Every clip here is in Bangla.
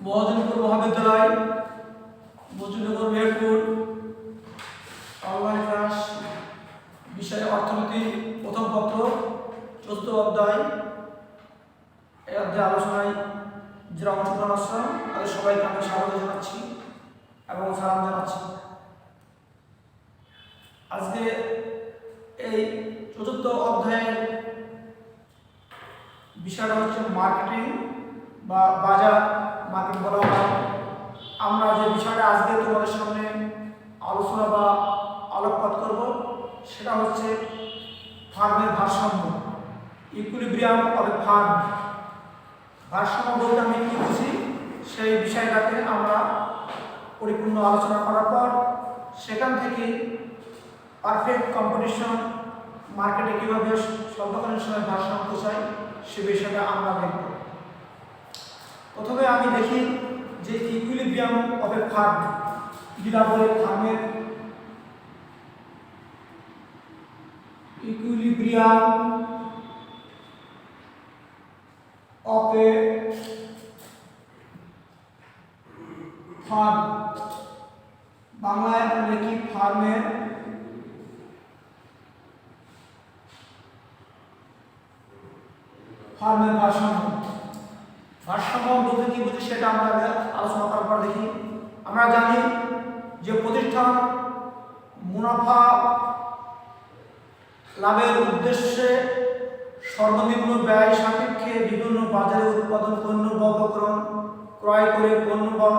মহাজনপুর মহাবিদ্যালয় মজুনগর মেহেরপুর অনলাইন ক্লাস বিষয় অর্থনীতি প্রথম পত্র ৪র্থ অধ্যায়। এই অধ্যায় আলোচনায় যারা অংশগ্রহণ আসছেন তাদের সবাইকে আমি স্বাগত জানাচ্ছি এবং সালাম জানাচ্ছি। আজকে এই ৪র্থ অধ্যায়ের বিষয়টা হচ্ছে মার্কেটিং বা বাজার মার্কেট বলা হয়। আমরা যে বিষয়টা আজকে তোমাদের সামনে আলোচনা বা আলোকপাত করব সেটা হচ্ছে ফার্মের ভারসাম্য, ইকুইলিব্রিয়াম অফ এ ফার্ম। ভারসাম্য বলতে আমি কী বুঝি সেই বিষয়টাকে আমরা পরিপূর্ণ আলোচনা করার পর সেখান থেকে পারফেক্ট কম্পিটিশন মার্কেটে কীভাবে স্বল্পকালীন সময় ভারসাম্য পোষায় সে বিষয়টা আমরা দেখব। প্রথমে আমি দেখি যে ইকুইলিব্রিয়াম অফ এ ফার্ম যেটা বলে ফার্মের ইকুইলিব্রিয়াম অফ এ ফার্ম, বাংলায় বলে কি ফার্মের ভারসাম্য। ভারসাম্য বলতে কি বুঝি সেটা আমরা আলোচনা করার পর দেখি। আমরা জানি যে প্রতিষ্ঠান মুনাফা লাভের উদ্দেশ্যে সর্বনিম্ন ব্যয় সাপেক্ষে বিভিন্ন বাজারে উৎপাদন পণ্য বা উপকরণ ক্রয় করে পণ্য বা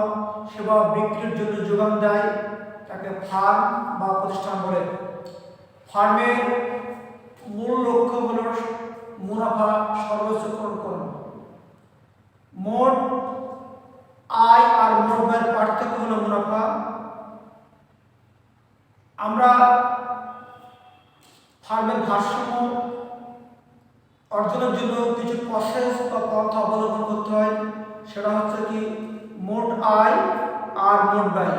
সেবা বিক্রির জন্য যোগান দেয়, তাকে ফার্ম বা প্রতিষ্ঠান বলে। ফার্মের মূল লক্ষ্য হল মুনাফা সর্বোচ্চকরণ করা। মোট আয় আর মোট ব্যয়ের পার্থক্য হল মুনাফা। আমরা ফার্মের ভারসাম্য অর্জনের জন্য কিছু প্রসেস বা পন্থা অবলম্বন করতে হয়। সেটা হচ্ছে কি মোট আয় আর মোট ব্যয়।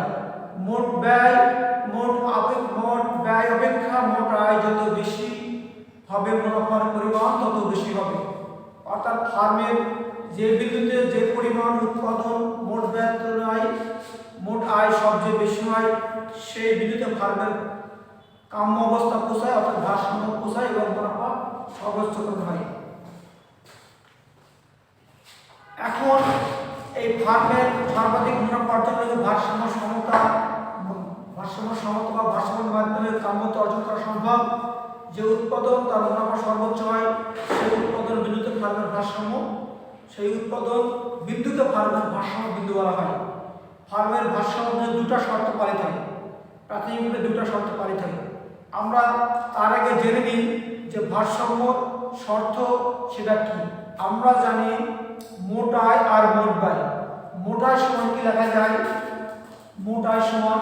মোট ব্যয় অপেক্ষা মোট আয় যত বেশি হবে মুনাফার পরিমাণ তত বেশি হবে। অর্থাৎ ফার্মের যে বিন্দুতে যে পরিমাণ উৎপাদন মোট ব্যয়ের তুলনায় মোট আয় সবচেয়ে বেশি হয় সেই বিন্দুতে ফার্মের কাম্য অবস্থা পোষায়, অর্থাৎ ভারসাম্য পোষায় এবং মুনাফা সর্বোচ্চকরণ হয়। এখন এই ফার্মের সর্বাধিক মুনাফা অর্জনের ভারসাম্য সমতা বা ভারসাম্যের মাধ্যমে কাম্যতা অর্জন করা সম্ভব। যে উৎপাদন তার মুনাফা সর্বোচ্চ হয় সেই উৎপাদন বিন্দুতে ফার্মের ভারসাম্য, সেই উৎপাদন বিন্দুকে ফার্মের ভারসাম্য বিন্দু বলা হয়। ফার্মের ভারসাম্য দুটা শর্ত পালিত হয়, প্রাথমিকভাবে দুটা শর্ত পালিত হয়। আমরা তার আগে জেনে নিই যে ভারসাম্য শর্ত সেটা কি। আমরা জানি মোট আয় আর মোট ব্যয়। মোট আয় সমান কি লেখা যায়? মোট আয় সমান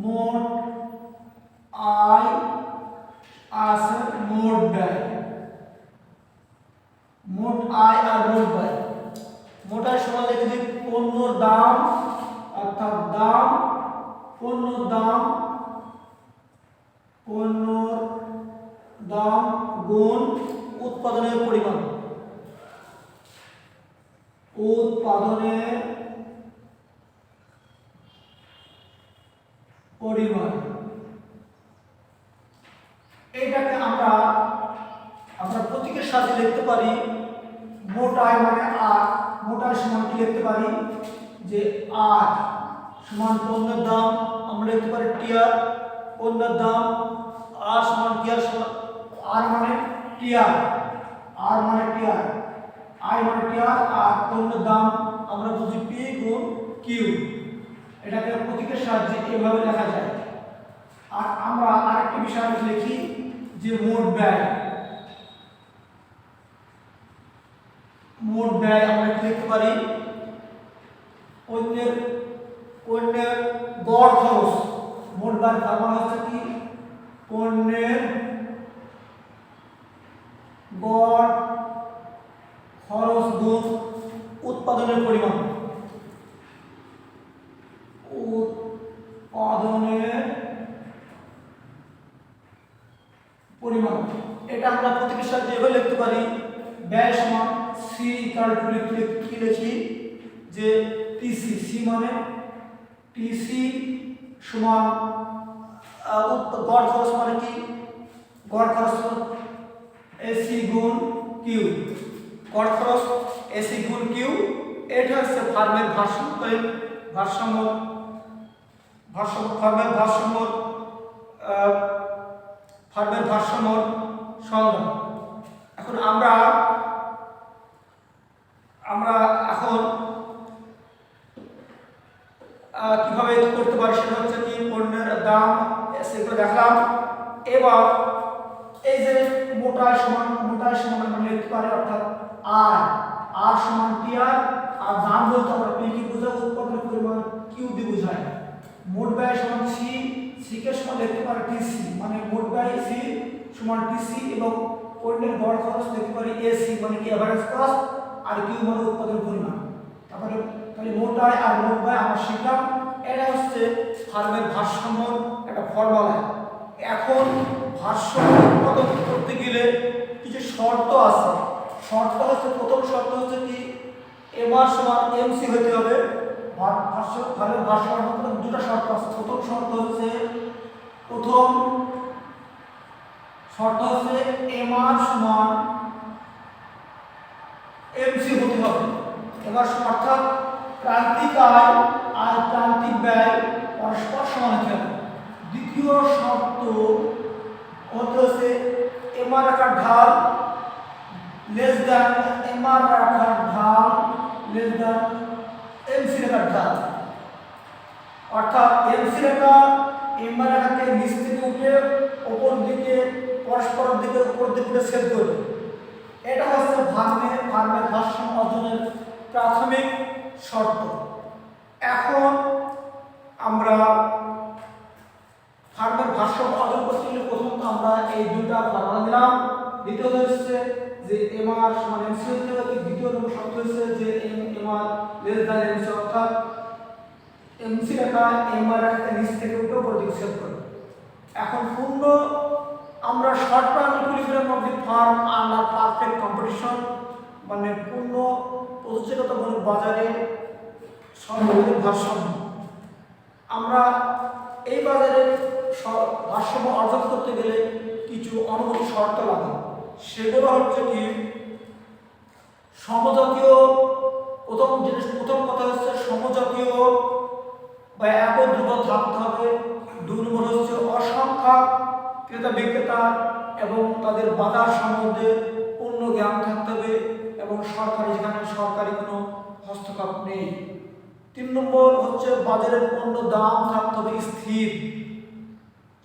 মোট আয় আছে মোট ব্যয়। মোট আয় আর মোট ব্যয়। মোট আয় সমান লিখে দিই পণ্যর দাম, অর্থাৎ দাম পণ্যর দাম গুণ উৎপাদনের পরিমাণ। এইটাকে আমরা প্রতীকের সাথে লিখতে পারি। মোট আয় মানে আর, মোট আয় সমান কি লিখতে পারি যে আর সমান পণ্যের দাম, আমরা লিখতে পারি টিআর। পণ্যের দাম আর সমান টিআর সমান আর মানে টিআর, আর মানে টিআর, আয় মানে টিআর আর পণ্যের দাম আমরা বুঝি পি গুণ কিউ। এটাকে প্রতীকের সাহায্যে এভাবে লেখা যায়। আর আমরা আরেকটি বিষয় লিখি যে মোট ব্যয়। মোট ব্যয় আমরা কি লিখতে পারি? পণ্যের গড় খরচ। মোট ব্যয় তার মানে হচ্ছে কি পণ্যের গড় খরচ গুণ উৎপাদনের পরিমাণ। এটা আমরা প্রতীকের সাহায্যে এভাবে লিখতে পারি ব্যয় সমান সি ইকুয়াল টু লিখলে কি লিখি যে টিসি, সি মানে টিসি সমান গড় খরচ মানে কি, গড় খরচ এসি গুণ কিউ, গড় খরচ এসি গুণ কিউ। এটা হচ্ছে ফার্মের ভারসাম্য সংজ্ঞা। এখন আমরা এখন কিভাবে করতে পারি সেটা হচ্ছে কি পণ্যের দাম সেগুলো দেখলাম। এবার এই যে মোটায় সমান আমরা লিখতে পারি অর্থাৎ আর সমান টি আর দাম বলতে আমরা পি কি বোঝাবো, উৎপাদনের পরিমাণ কিউ দিয়ে বোঝায়। মোট ব্যয় সমান সি কে সমান লিখতে পারি টিসি, মানে মোট ব্যয় সি সমান টিসি, এবং পণ্যের গড় খরচ লিখতে পারি এসি মানে কি এভারেজ কস্ট, আর কিউ মানে উৎপাদনের পরিমাণ। তারপরে তাহলে মোট আয় আর মোট ব্যয় আমরা শিখলাম। এটা হচ্ছে ফার্মের ভারসাম্য একটা ফর্মুলা। এখন ভারসাম্য উৎপাদন করতে গেলে কিছু শর্ত আছে। শর্ত হচ্ছে, প্রথম শর্ত হচ্ছে কি এমআর সমান এমসি হতে হবে। ফার্মের ভারসাম্য দুটো শর্ত আছে। প্রথম শর্ত হচ্ছে এমআর সমান এমসি হতে হবে। এবার অর্থাৎ প্রান্তিক আয় আর প্রান্তিক ব্যয় পরস্পর সমান হতে হবে। দ্বিতীয় শর্ত হচ্ছে এমআর রাখার ঢাল লেস দ্যান এমসি রেখার ঢাল, অর্থাৎ এমসি রেখা এমআর রেখাকে নিচ থেকে উঠে উপর দিকে পরস্পরের দিকে উপর দিকে ছেদ করবে। এটা হচ্ছে ফার্মের ভারসাম্য অর্জনের প্রাথমিক শর্ত। এখন আমরা ফার্মের ভারসাম্য অর্জন করতে গেলে প্রথমত আমরা এই দুইটা ফর্মুলা নিলাম। দ্বিতীয়ত হচ্ছে যে এমআর সমান এমসি হতে হবে। দ্বিতীয় নম্বর শর্ত হচ্ছে যে এমআর লেস দ্যান এমসি, অর্থাৎ এমসি রেখা এমআর রেখাকে নিচ থেকে উপরে উপর দিকে ছেদ করবে। এখন পূর্ণ আমরা short term equilibrium of the farm under perfect competition, মানে পূর্ণ প্রতিযোগিতামূলক বাজারে সর্বাধিক ভারসাম্য। আমরা এই বাজারে ভারসাম্য অর্জন করতে গেলে কিছু অনুকূল শর্ত লাগে। সেগুলো হচ্ছে কি সমজাতীয়, প্রথম কথা হচ্ছে সমজাতীয় বা একই ধ্রুবক থাকতে হবে। দুই নম্বর হচ্ছে অসংখ্যক ক্রেতা বিক্রেতা এবং তাদের বাজার সম্বন্ধে পূর্ণ জ্ঞান থাকতে হবে এবং যেখানে সরকারি কোনো হস্তক্ষেপ নেই। 3 নম্বর হচ্ছে বাজারের পণ্য দাম থাকতে হবে স্থির।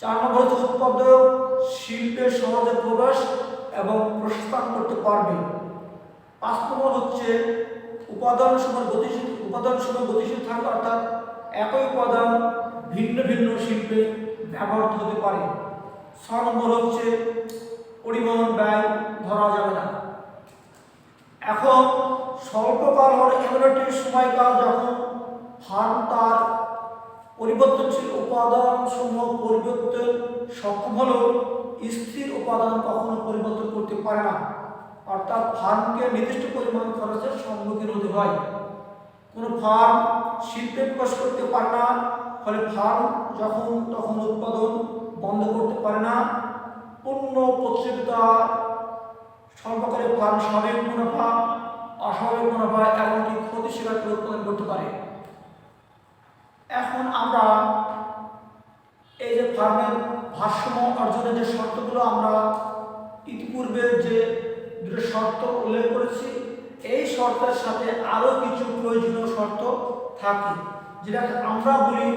4 নম্বর হচ্ছে উৎপাদক শিল্পে সহজে প্রবেশ এবং প্রস্থান করতে পারবে। 5 নম্বর হচ্ছে উপাদান সময় গতিশীল থাকবে, অর্থাৎ একই উপাদান ভিন্ন ভিন্ন শিল্পে ব্যবহৃত হতে পারে। 6 নম্বর হচ্ছে পরিবহন ব্যয় ধরা যাবে না। এখন স্বল্পকাল হল এমন একটি সময়কাল যখন ফার্ম তার পরিবর্তনশীল উপাদান সমূহ পরিবর্তন সক্ষম হলেও স্থির উপাদান কখনো পরিবর্তন করতে পারে না, অর্থাৎ ফার্মকে নির্দিষ্ট পরিমাণ খরচের সম্মুখীন হতে হয়। কোনো ফার্ম শিল্পে প্রকাশ করতে পারে না, ফলে ফার্ম যখন তখন উৎপাদন বন্ধ করতে পারে না। পূর্ণ প্রতিযোগিতা স্বল্পকালে ফার্ম স্বাভাবিক মুনাফা, অস্বাভাবিক মুনাফা এমনকি ক্ষতি স্বীকার করে উৎপাদন করতে পারে। এখন আমরা এই যে ফার্মের ভারসাম্য অর্জনের যে শর্তগুলো আমরা ইতিপূর্বে যে দুটো শর্ত উল্লেখ করেছি, এই শর্তের সাথে আরও কিছু প্রয়োজনীয় শর্ত থাকে, যেটা আমরা বলি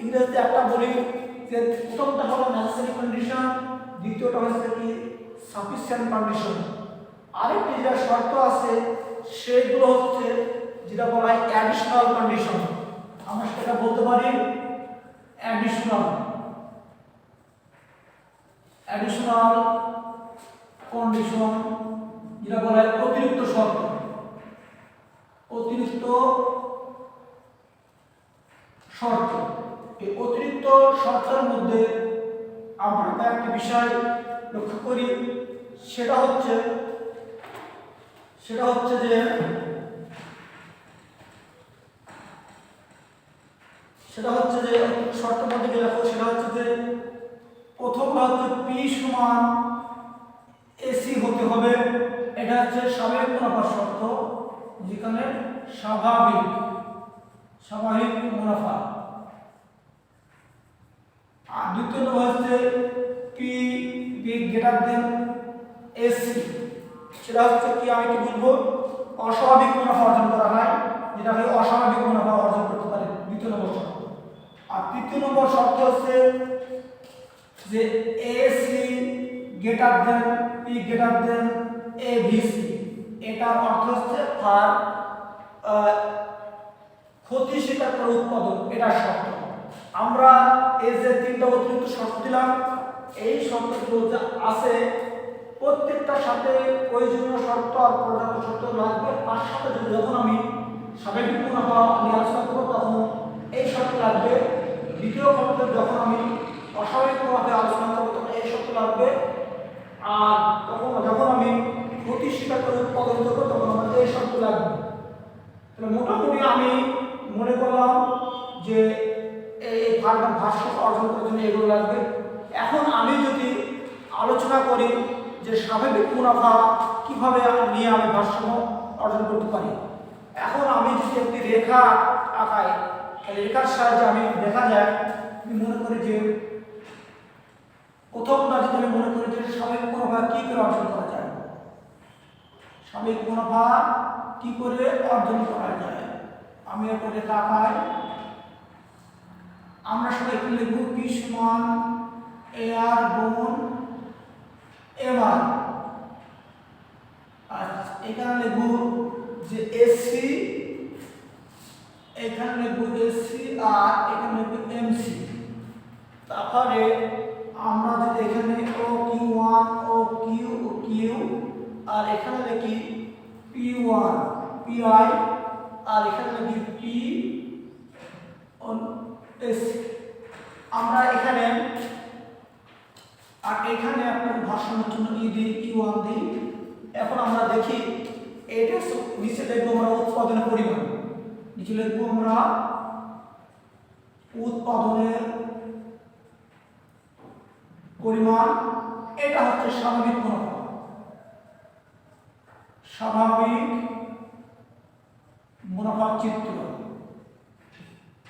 ইংরেজিতে একটা বলি যে প্রথমটা হলো নেসেসারি কন্ডিশন, দ্বিতীয়টা হচ্ছে কি সাফিসিয়েন্ট কন্ডিশন। আরেকটি যেটা শর্ত আছে সেগুলো হচ্ছে যেটা বলা হয় অ্যাডিশনাল কন্ডিশন। আমরা সেটা বলতে পারি অ্যাডিশনাল কন্ডিশন, যেটা বলা হয় অতিরিক্ত শর্ত। এই অতিরিক্ত শর্তের মধ্যে আমরা কয়েকটি বিষয় লক্ষ্য করি, সেটা হচ্ছে সেটা হচ্ছে যে শর্ত মধ্যে দেখো, সেটা হচ্ছে যে প্রথমটা হচ্ছে পি সমান এসি হতে হবে। এটা হচ্ছে স্বাভাবিক মুনাফার শর্ত, যেখানে স্বাভাবিক মুনাফা। আর দ্বিতীয় নম্বর হচ্ছে পি গ্রেটার দেন এসি, সেটা হচ্ছে কি আমি কি বলবো, অস্বাভাবিক মুনাফা অর্জন করা হয়, যেটাকে অস্বাভাবিক মুনাফা অর্জন করতে পারে, দ্বিতীয় নম্বর শর্ত। আর তৃতীয় নম্বর শর্ত হচ্ছে যে AC greater than P greater than ABC. এটার অর্থ হচ্ছে ক্ষতি স্বীকার করা উৎপাদন, এটা শর্ত। আমরা এই যে তিনটা অতিরিক্ত শর্ত দিলাম, এই শর্তগুলো যে আছে প্রত্যেকটার সাথে প্রয়োজনীয় শর্ত আর পর্যাপ্ত শর্ত লাগবে। তার সাথে যখন আমি স্বাভাবিক মুনাফা নিয়ে আলোচনা করবো তখন এই শর্ত লাগবে। দ্বিতীয় ক্ষেত্রে যখন আমি অস্বাভাবিক মুনাফা আলোচনা করবো তখন এই শর্ত লাগবে। আর যখন আমি ক্ষতি স্বীকার করে উৎপাদন করবো তখন আমার এই শর্ত লাগবে। তাহলে মোটামুটি আমি মনে করলাম যে এই ভারসাম্য অর্জন করার জন্য এগুলো লাগবে। এখন আমি যদি আলোচনা করি যে স্বাভাবিক মুনাফা কিভাবে নিয়ে আমি ভারসাম্য অর্জন করতে পারি, এখন আমি যদি একটি রেখা আঁকাই, তাহলে রেখার সাহায্যে আমি দেখা যায়, আমি মনে করি যে প্রথমটা যদি আমি মনে করি যে স্বাভাবিক মুনাফা কি করে অর্জন করা যায়, স্বাভাবিক মুনাফা কি করে অর্জন করা যায়, আমি একটা রেখা আঁকাই। আমরা সবাই কি লিখব, পি সমান এ আর গুণ এম আর। আর এখানে লিখব যে এসি, এখানে লিখব এসি আর এখানে লিখব এমসি। তারপরে আমরা যদি এখানে O Q one O Q R এখানে লিখি পি ওয়ান পি আই আর এখানে লিখি পি এস। আমরা এখানে আপনার ভারসাম্যের জন্য ই দিই, ই1 দিই। এখন আমরা দেখি এটা নিচে লিখবো আমরা উৎপাদনের পরিমাণ, নিচে লিখবো আমরা উৎপাদনের পরিমাণ। এটা হচ্ছে স্বাভাবিক মুনাফা, স্বাভাবিক মুনাফার চিত্র,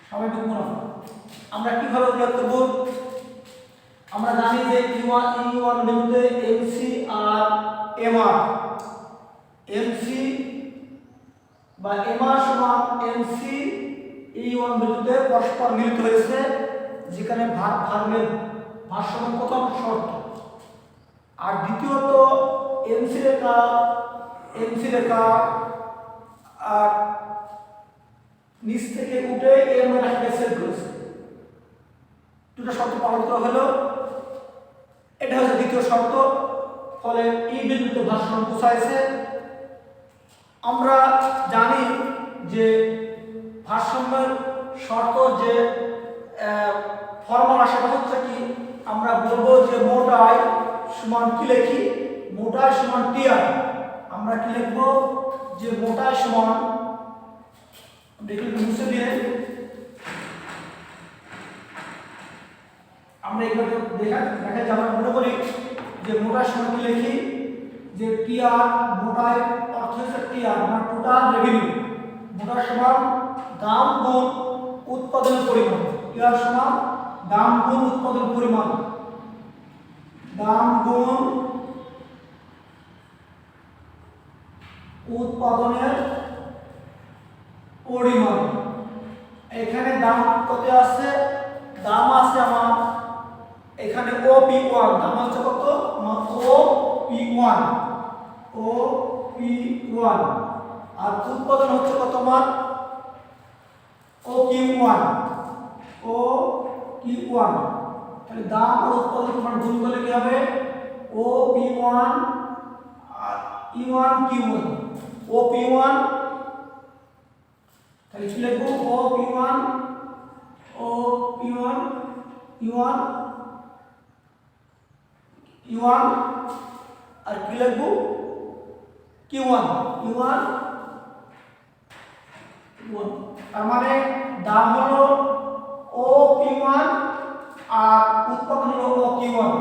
স্বাভাবিক মুনাফা। আমরা কিভাবে উল্লেখ করব, আমরা জানি যে ই1 বিন্দুতে এমসি আর এমআর, এমসি বা এমআর সমান এমসি ই1 বিন্দুতে পরস্পর মিলিত হয়েছে, যেখানে ভারসাম্যের প্রথম শর্ত। আর দ্বিতীয়ত এমসি রেখা আর নিচ থেকে উঠে এর রেখাকে ছেদ করেছে, দুটো শর্ত পালন করা হলো। এটা হচ্ছে দ্বিতীয় শর্ত, ফলে ই বিন্দুতে ভারসাম্য পৌঁছাইছে। আমরা জানি যে ভারসাম্যের শর্ত যে ফর্মুলা, সেটা হচ্ছে কি, আমরা বলবো যে মোট আয় সমান কি লিখি, মোট আয় সমান টি আই। আমরা কি লিখবো যে মোট আয় সমান, দেখুন মুছে দিয়ে আমরা এগুলো দেখা যে আমরা মনে করি যে মোট আয় সমান কি লিখি, যে টি আর, মোট আয় অর্থ হচ্ছে টি আর মানে টোটাল রেভিনিউ। মোট আয় সমান দাম গুণ উৎপাদনের পরিমাণ, টি আর সমান দাম গুণ উৎপাদন পরিমাণ, দাম গুণ উৎপাদনের পরিমাণ। এখানে দাম কত আছে, দাম আছে আমার এখানে OP1, দাম হচ্ছে কত, OP1 আর উৎপাদন হচ্ছে কত মান, OQ1। তাহলে দাম আর উৎপাদন মান গুণ করলে কি হবে, OP1 আর E1 Q1, OP1। তাহলে কি লিখবো, OP1 E1 আর কি লিখবো Q1 তার মানে দাম হলো ও P1 আর উৎপাদন হলো ও Q1।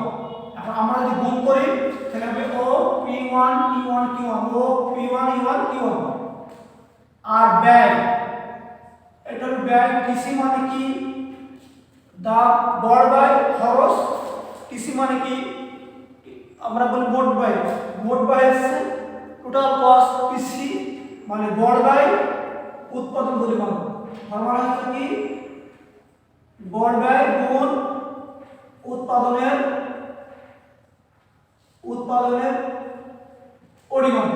এখন আমরা যদি গুণ করি তাহলে হবে ও P1 E1 Q1 ও P1 E1 Q1। আর ব্যয়, এটা হলো ব্যয়, টিসি মানে কি দাম বড় ব্যয় খরচ, টিসি মানে কি আমরা বলি মোট ব্যয় হচ্ছে টোটাল কস্ট, টিসি মানে বড় ব্যয় উৎপাদন পরিমাণ, ফর্মুলা হচ্ছে কি গড় ব্যয় গুণ উৎপাদনের পরিমাণ।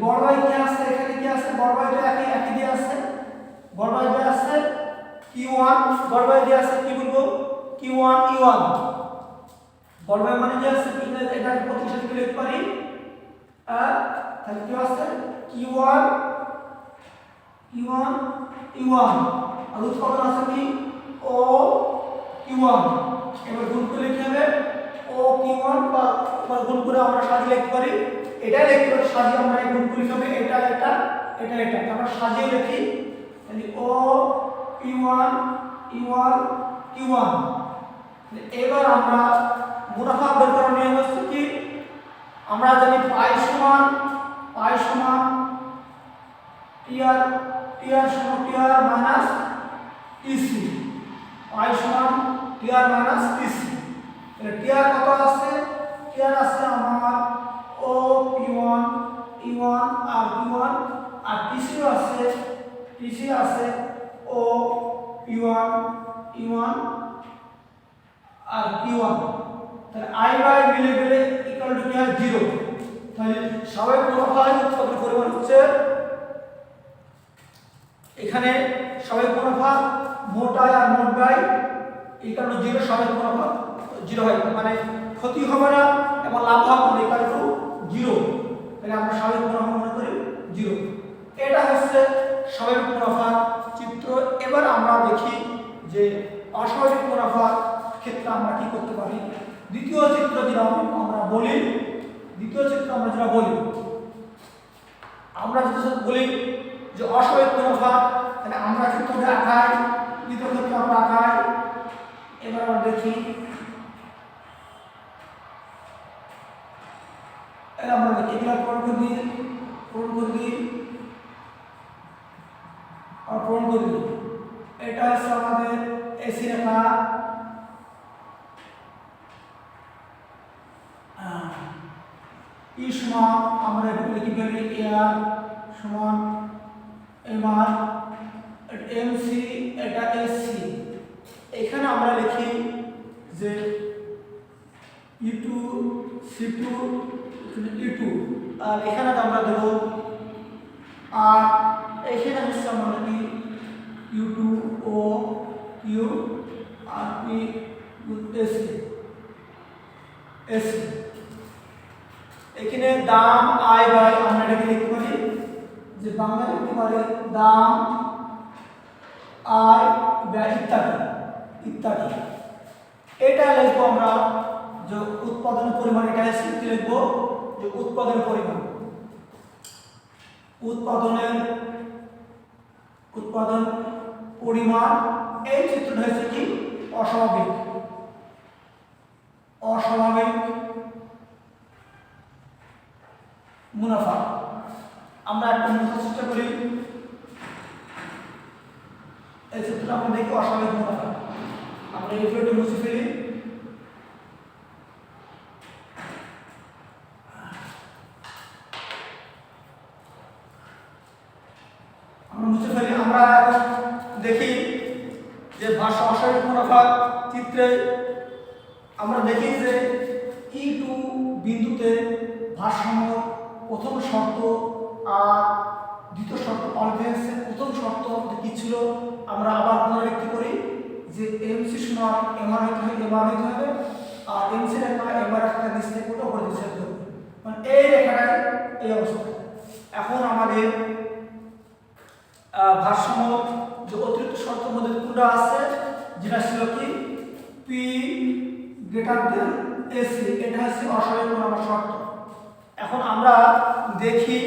গড় ব্যয় কি আছে, এখানে কি আছে, গড় ব্যয়টা একই দিয়ে আছে, গড় ব্যয় দিয়ে আছে Q1, গড় ব্যয় দিয়ে আছে কি বলবো Q1 E1। গড় ব্যয় মানে কি আছে, এটা প্রতীকের সাথে লিখতে পারি, আর তাহলে কি আছে Q1 E1 আর উৎপাদন আছে কি ও Q1। এবার গুণ করে লিখতে হবে ও Q1 বা গুণ করে আমরা সাজিয়ে লিখতে পারি, এটাই লিখতে পারি সাজিয়ে, আমরা গুণ করে লিখতে হবে এটা আমরা সাজিয়ে লিখি, তাহলে ও P1 E1 Q1। এবার আমরা মুনাফা বের করার নিয়ম হচ্ছে কি, আমরা জানি পাই সমান টিআর মাইনাস টিসি, পাই সমান টিআর মাইনাস টিসি। তাহলে টিআর কত আছে, টিআর আছে আমার ও P1 E1 আর Q1, আর টিসি আছে ও P1 E1 আর Q1। তাহলে আই বাই মিলে গেলে ইকুয়াল টু কি হয় 0। তাহলে স্বাভাবিক মুনাফা উৎপাদনের পরিমাণ হচ্ছে, এখানে স্বাভাবিক মুনাফা মোট আয় আর মোট ব্যয় ইকুয়াল টু 0, স্বাভাবিক মুনাফা 0 হয়, মানে ক্ষতি হবে না এবং লাভ হবে না, ইকুয়াল টু 0। তাহলে আমরা স্বাভাবিক মুনাফা মনে করি 0। এটা হচ্ছে স্বাভাবিক মুনাফা চিত্র। এবার আমরা দেখি যে অস্বাভাবিক মুনাফার ক্ষেত্রে আমরা কি করতে পারি। দ্বিতীয় চিত্র যেটা আমরা বলি, আমরা যদি বলি যে অস্বাভাবিক মুনাফা, তাহলে আমরা চিত্রটা আঁকাই, দ্বিতীয় ক্ষেত্রে আমরা আঁকাই। এবার আমরা দেখি, আমরা দেখি এগুলো পূরণ করে দিই এটা হচ্ছে আমাদের এসি রেখা, ই সমান আমরা লিখি ফেলি এআর সমান এমআর, এমসি এটা এসসি। এখানে আমরা লিখি যে E2 C2 E2, আর এখানে আমরা দেব আর এখানে হচ্ছে আমরা কি U2 O Q আর P S। এখানে দাম আয় ব্যয় আমরা এটাকে লিখতে পারি যে বাংলা লিখতে পারি দাম আয় ব্যয় ইত্যাদি। এটা লিখবো আমরা যে উৎপাদনের পরিমাণ, এটা কি লিখবো যে উৎপাদনের পরিমাণ, উৎপাদন পরিমাণ। এই চিত্রটা হচ্ছে কি অস্বাভাবিক মুনাফা। আমরা একটা মুনাফা চেষ্টা করি, এই চিত্রটা আমরা দেখি অস্বাভাবিক মুনাফা। আমরা এই ভিডিওটি মুছে ফেলি, আমরা দেখি যে ভাষা অস্বাভাবিক মুনাফা চিত্রে আমরা দেখি যে E2 বিন্দুতে ভারসাম্য প্রথম শর্ত আর দ্বিতীয় শর্ত পাল্টে গেছে। প্রথম শর্ত কি ছিল, আমরা আবার পুনরাবৃত্তি করি যে এমসি সমান এমআর হইতে হবে, আর এমসি রেখা এমআর রেখা নিচ থেকে ওটা উপরে দিতে হবে, মানে এই রেখাটাই এই অবস্থা। এখন আমাদের ভারসাম্য যে অতিরিক্ত শর্তের মধ্যে কোনটা আছে, যেটা ছিল কি P greater than AC, এটা হচ্ছে অস্বাভাবিক মুনাফা শর্ত। এখন আমরা দেখি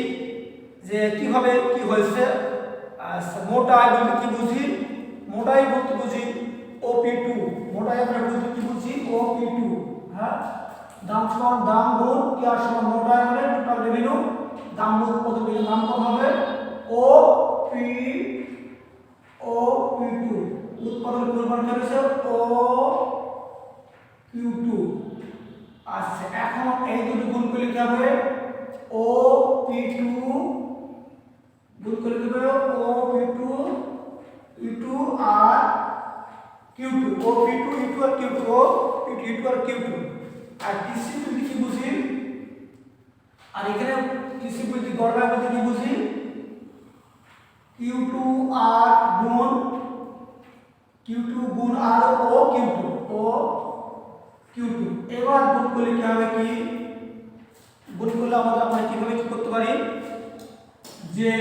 যে কিভাবে কি হয়েছে। মোটাই বলতে কি বুঝি? মোটাই বলতে বুঝি OP2। মোটাই আমরা বলতে কি বুঝি? OP2। হ্যাঁ, দাম সমান দাম গুণ কি আর সমান মোটাই মানে টোটাল রেভিনিউ, দাম গুণ কত পেলে দাম কত হবে? OP2। উৎপাদন পরিমাণ কি হয়েছে? OQ2। আচ্ছা, এখন এই দুটো গুণ করলে কি হবে? OP2 গুণ করলে কি হবে? OP2 E2 আর Q2। OP2 E2 আর Q2, E2 আর Q2। আর টিসি বলতে কি বুঝি? আর এখানে টিসি বলতে গড় বলতে কি বুঝি? Q2 আর গুণ Q2 গুণ আর OQ2। এবার গুণ করলে কি হবে? কি গুণ করলে আমরা কিভাবে কি করতে পারি? যে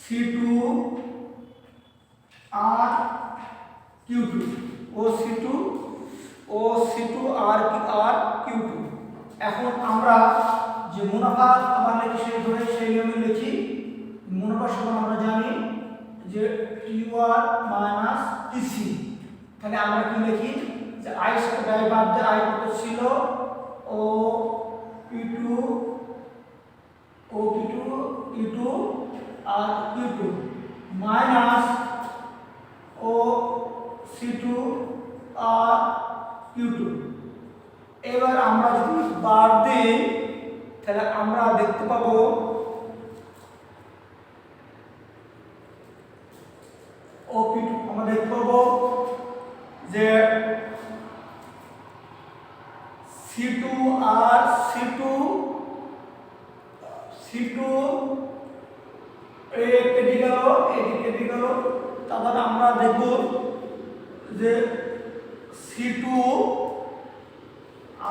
OC2 আর Q2, OC2 আর Q2। এখন আমরা যে মুনাফা আবার লিখি সেই ধরে সেই নিয়মে লিখি। মুনাফা সমান আমরা জানি যে QR মাইনাস TC। তাহলে আমরা কি লিখি? যে I স্কয়ার বাদ দিয়ে I কত ছিল? OP2 E2 আর Q2 মাইনাস OC2 আর Q2। এবার আমরা যদি বার দিই তাহলে আমরা দেখতে পাবো OP2 আমরা দেখতে পাবো যে C2 আর C2 কেটে গেল, এটি কেটে গেল। তারপরে আমরা দেখব যে C2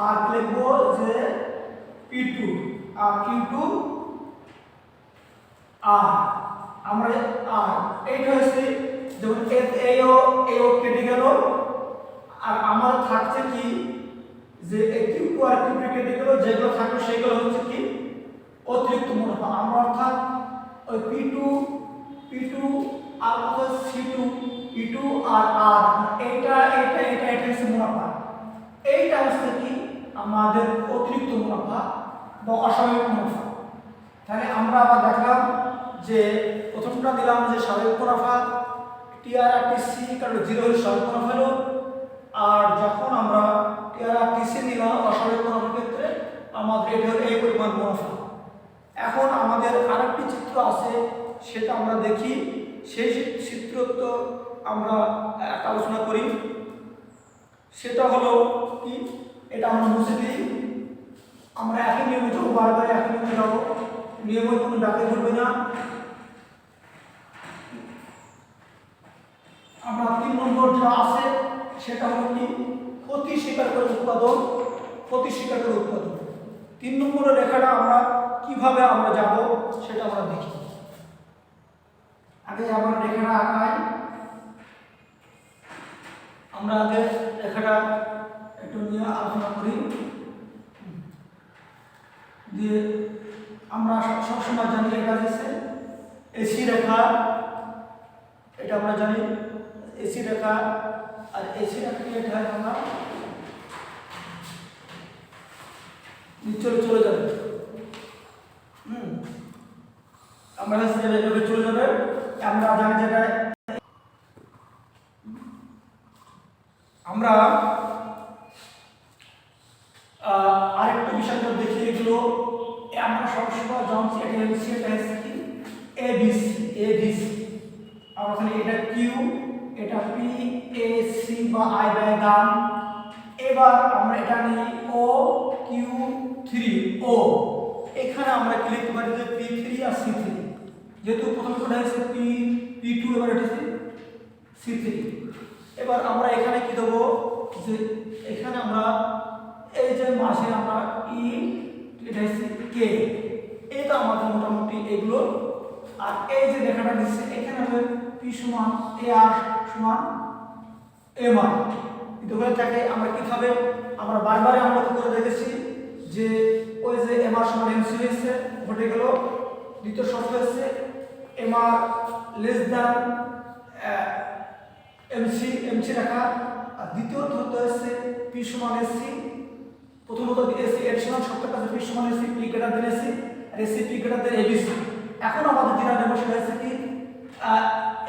আর লিখব যে P2 আর Q2 আর আমরা আর এইটা হচ্ছে যেমন এও কেটে গেল। আর আমার থাকছে কি যে Q2 আর Q2 কেটে গেল, যেগুলো থাকবে সেগুলো হচ্ছে কি অতিরিক্ত মুনাফা। আমরা অর্থাৎ ওই P2 আর C2 E2 আর এইটা হচ্ছে মুনাফা। এইটা হচ্ছে কি আমাদের অতিরিক্ত মুনাফা বা অস্বাভাবিক মুনাফা। তাহলে আমরা আবার দেখলাম যে প্রথমটা দিলাম যে স্বাভাবিক মুনাফা TR আর TC কারণ 0 হলে স্বাভাবিক মুনাফা হলো। আর যখন আমরা TR আর TC নিলাম অস্বাভাবিক মুনাফার ক্ষেত্রে আমাদের এটা হলো এই পরিমাণ মুনাফা। এখন আমাদের আরেকটি চিত্র আছে, সেটা আমরা দেখি। সেই চিত্র তো আমরা আলোচনা করি। সেটা হলো কি, এটা আমরা মুছে দিই। আমরা একই নিয়মে যাবো, বারবার একই নিয়মে যাবো, নিয়মের কোনো ব্যাখ্যা করবে না। আমরা 3 নম্বর যা আছে সেটা হলো কি ক্ষতি স্বীকার করে উৎপাদন। 3 নম্বরের লেখাটা আমরা কিভাবে আমরা যাব সেটা আমরা দেখি। আগে আমরা লেখাটা আঁকাই। আমরা আগে লেখাটা একটু নিয়ে আলোচনা করি। দিয়ে আমরা সবসময় জানি এটা হচ্ছে এসি রেখা, এটা আমরা জানি এসি রেখা। আর এসি রেখা এটা আমরা চলে যাবে। আমরা এইভাবে চলে যাবে। আমরা জানি যেটা আমরা আরেকটা বিষয় দেখি। এগুলো আমরা সবসময় জানছি এটা হচ্ছে কি ABC। আমরা জানি এটা Q, এটা P, A, C বা I বাই দাম। এবার আমরা এটা নিই OQ3O। এখানে আমরা কি লিখতে পারি যে P3 আর C3, যেহেতু প্রথম কোণটা হচ্ছে P2, এবার এটা হচ্ছে C3। এবার আমরা এখানে কি দেবো যে এখানে আমরা এই যে মাসে আমরা এটা হচ্ছে K, এটা আমাদের মোটামুটি এগুলো। আর এই যে লেখাটা দিচ্ছে এখানে হবে P সমান AR সমান MR। যদি হয়ে থাকে আমরা কিভাবে আমরা বারবার আমরা করে দেখেছি যে ওই যে এমআর সমান এমসি হয়েছে ঘটে গেল। দ্বিতীয় শর্ত হচ্ছে এমআর লেস দ্যান এমসি রাখা। আর দ্বিতীয় শর্ত হচ্ছে পি সমান এসসি। প্রথমত এসি এর সমান শর্তের কাছে পি সমান SC, P greater than AC, আর AC P greater than ABC. এখন আমাদের যেটা নেব সেটা হচ্ছে কি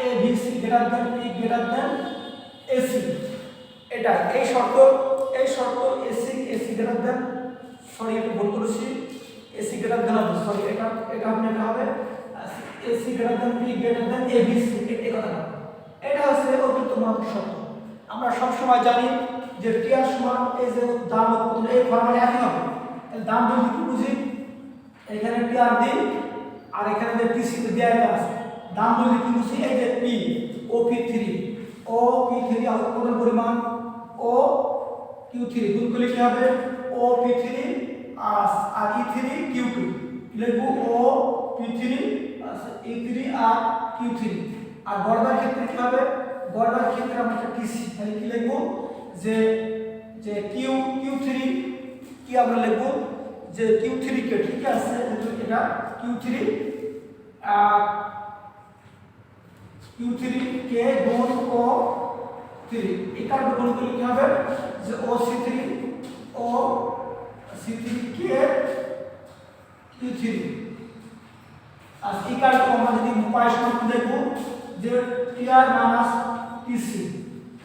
ABC greater than P greater than AC. এটা এই শর্ত এসি গ্রেটার দেন, সরি একটু ভুল করেছি, এসি গ্রেটার দেন হবে, সরি এটা আপনি এটা হবে AC greater than P greater than ABC. এই কথাটা এটা হচ্ছে অতিরিক্ত মাত্র শর্ত। আমরা সব সময় জানি যে টিআর সমান এই যে দাম উৎপন্ন এই ফর্মুলা একই হবে। দাম যদি কি বুঝি এখানে টিআর দিই আর এখানে যে টিসি দেয়া আছে, দাম যদি কি বুঝি এই যে পি ও পি3 উৎপাদন পরিমাণ ও Q3 গুণ করলে কি হবে ও P3 আর E3 Q2 লিখবো ও P3 E3 আর Q3। আর গড়বার ক্ষেত্রে কি হবে, গড়বার ক্ষেত্রে আমরা একটা TC তাহলে কি লিখবো যে যে Q3 কি আমরা লিখবো যে Q3 কে, ঠিক আছে এটা Q3 কে গুণ ও 3 এটা গুণ করলে কি হবে যে ও C3 K Q3 R equal to আমরা যদি উপায় সমান দেখব যে টিআর মাইনাস টিসি,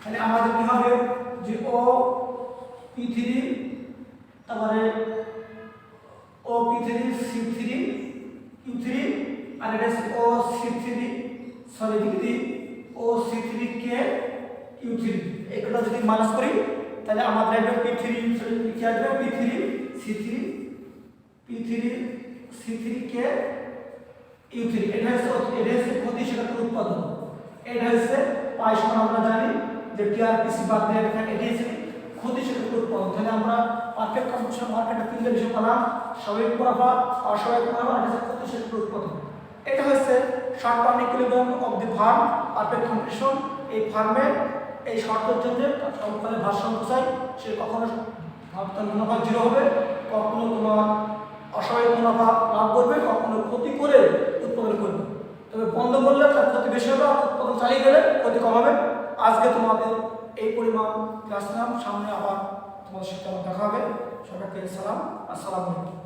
তাহলে আমাদের কি হবে যে ও P3 তারপরে ও P3 C3 Q3 আর এটা ও C3 সরি ডিগ্রি ও C3 কে Q3 এটা যদি মাইনাস করি তাহলে আমাদের এটা P3 কি আসবে P3 C3 কে Q3। এটা হচ্ছে প্রতিশতকের উৎপাদন। এটা হচ্ছে পাই সমান আমরা জানি যে টিআরপিসি বাদ দিয়ে এখানে এটা হচ্ছে প্রতিশতকের উৎপাদন। তাহলে আমরা পারফেক্ট কম্পিটিশন মার্কেটে তিনটা বিষয় পেলাম, স্বাভাবিক মুনাফা, অস্বাভাবিক মুনাফা আর হচ্ছে প্রতিশতকের উৎপাদন। এটা হচ্ছে short term equilibrium of the farm perfect competition. এই ফার্মের এই শর্তের জন্য সম্পূর্ণ ভারসাম্য চাই, সে কখনো মুনাফা জিরো হবে, কখনো তোমার অস্বাভাবিক মুনাফা লাভ করবে, কখনো ক্ষতি করে উৎপাদন করবে। তবে বন্ধ করলে তার ক্ষতি বেশি হবে, আর উৎপাদন চালিয়ে গেলে ক্ষতি কম হবে। আজকে তোমাদের এই পরিমাণ ক্লাস নিলাম, সামনে আবার তোমাদের সাথে দেখা হবে। সবাইকে সালাম, আসসালামু আলাইকুম।